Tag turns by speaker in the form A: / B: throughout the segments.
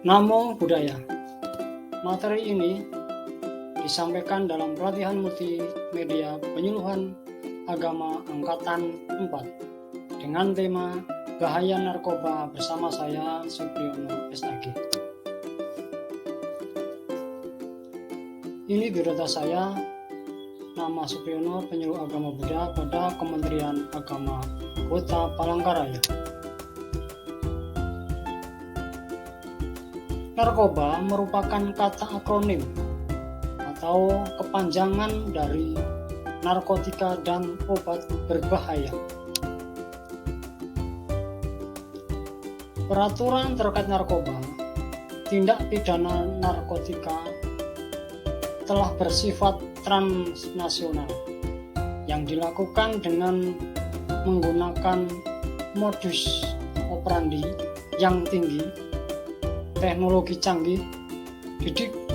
A: Namo Buddhaya. Materi ini disampaikan dalam pelatihan multimedia penyuluhan agama angkatan 4 dengan tema Bahaya Narkoba bersama saya Supriyono SAG. Ini biodata saya, nama Supriyono, penyuluh agama Buddha pada Kementerian Agama Kota Palangkaraya. Narkoba merupakan kata akronim atau kepanjangan dari narkotika dan obat berbahaya. Peraturan terkait narkoba, tindak pidana narkotika telah bersifat transnasional yang dilakukan dengan menggunakan modus operandi yang tinggi, teknologi canggih,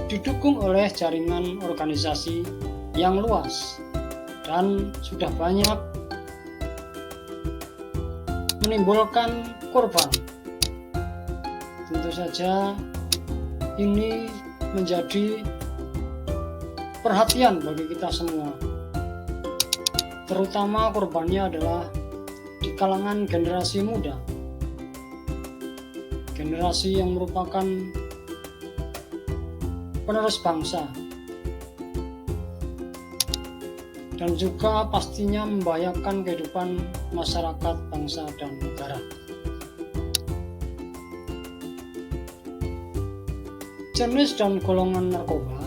A: didukung oleh jaringan organisasi yang luas dan sudah banyak menimbulkan korban. Tentu saja ini menjadi perhatian bagi kita semua, terutama korbannya adalah di kalangan generasi muda, generasi yang merupakan penerus bangsa, dan juga pastinya membahayakan kehidupan masyarakat, bangsa, dan negara. Jenis dan golongan narkoba.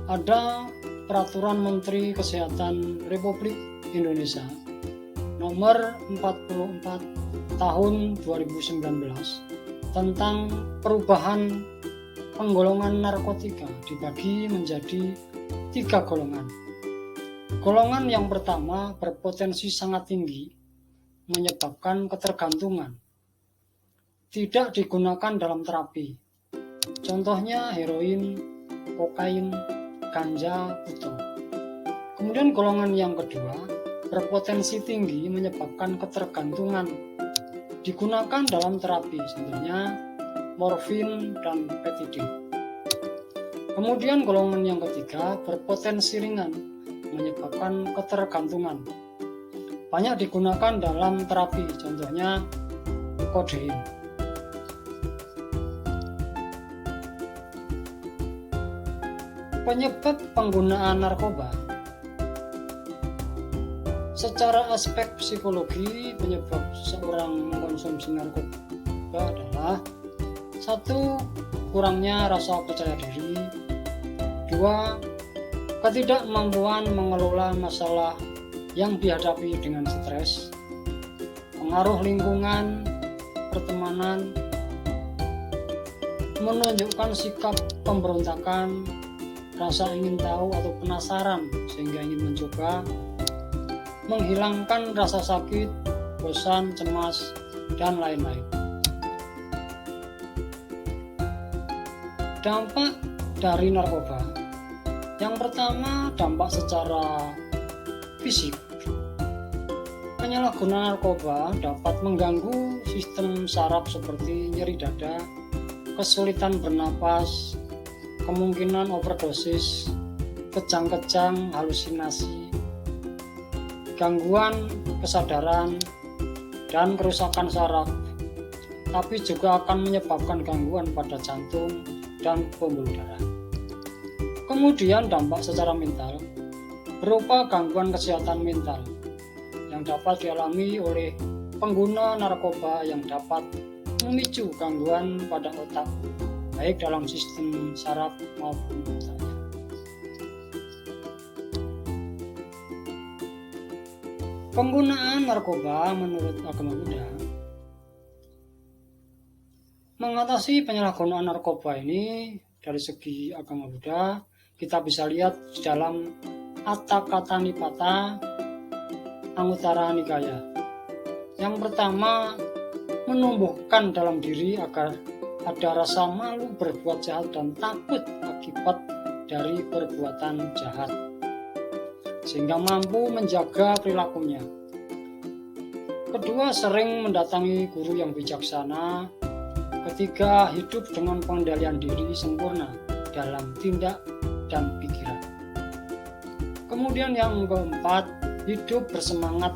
A: Ada Peraturan Menteri Kesehatan Republik Indonesia Nomor 44 Tahun 2019 tentang perubahan penggolongan narkotika dibagi menjadi 3 golongan. Golongan yang pertama berpotensi sangat tinggi menyebabkan ketergantungan, tidak digunakan dalam terapi. Contohnya heroin, kokain, ganja, puto. Kemudian golongan yang kedua berpotensi tinggi menyebabkan ketergantungan, digunakan dalam terapi, contohnya morfin dan petidin. Kemudian golongan yang ketiga berpotensi ringan menyebabkan ketergantungan, banyak digunakan dalam terapi, contohnya kodein. Penyebab penggunaan narkoba. Secara aspek psikologi, penyebab seseorang mengkonsumsi narkoba adalah 1. Kurangnya rasa percaya diri. 2. Ketidakmampuan mengelola masalah yang dihadapi dengan stres. Pengaruh lingkungan, pertemanan, menunjukkan sikap pemberontakan, rasa ingin tahu atau penasaran sehingga ingin mencoba, menghilangkan rasa sakit, bosan, cemas, dan lain-lain. Dampak dari narkoba. Yang pertama, dampak secara fisik. Penyalahgunaan narkoba dapat mengganggu sistem saraf seperti nyeri dada, kesulitan bernapas, kemungkinan overdosis, kejang-kejang, halusinasi, gangguan kesadaran, dan kerusakan saraf, tapi juga akan menyebabkan gangguan pada jantung dan pembuluh darah. Kemudian dampak secara mental berupa gangguan kesehatan mental yang dapat dialami oleh pengguna narkoba yang dapat memicu gangguan pada otak, baik dalam sistem saraf maupun otaknya. Penggunaan narkoba menurut agama Buddha. Mengatasi penyalahgunaan narkoba ini dari segi agama Buddha, kita bisa lihat di dalam Atthakatha Anguttara Nikaya. Yang pertama, menumbuhkan dalam diri agar ada rasa malu berbuat jahat dan takut akibat dari perbuatan jahat, sehingga mampu menjaga perilakunya. Kedua, sering mendatangi guru yang bijaksana Ketiga, hidup dengan pengendalian diri sempurna dalam tindak dan pikiran. Kemudian yang keempat, hidup bersemangat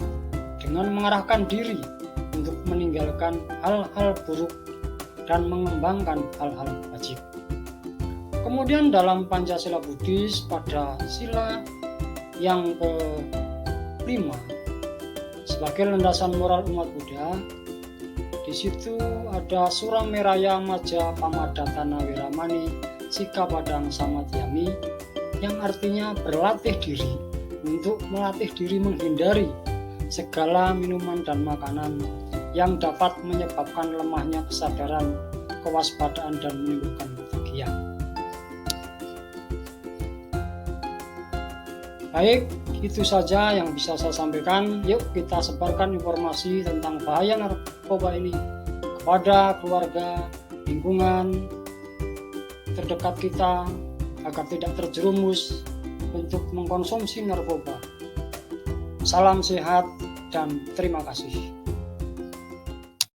A: dengan mengarahkan diri untuk meninggalkan hal-hal buruk dan mengembangkan hal-hal wajib. Kemudian dalam Pancasila Buddhis pada sila yang ke-5 sebagai landasan moral umat Buddha, di situ ada Surameraya Maja Pamadatana Wiramani Sikapadang Samadhyami, yang artinya berlatih diri untuk melatih diri menghindari segala minuman dan makanan yang dapat menyebabkan lemahnya kesadaran, kewaspadaan, dan menimbulkan kebahagiaan. Baik, itu saja yang bisa saya sampaikan. Yuk kita sebarkan informasi tentang bahaya narkoba ini kepada keluarga, lingkungan terdekat kita agar tidak terjerumus untuk mengkonsumsi narkoba. Salam sehat dan terima kasih.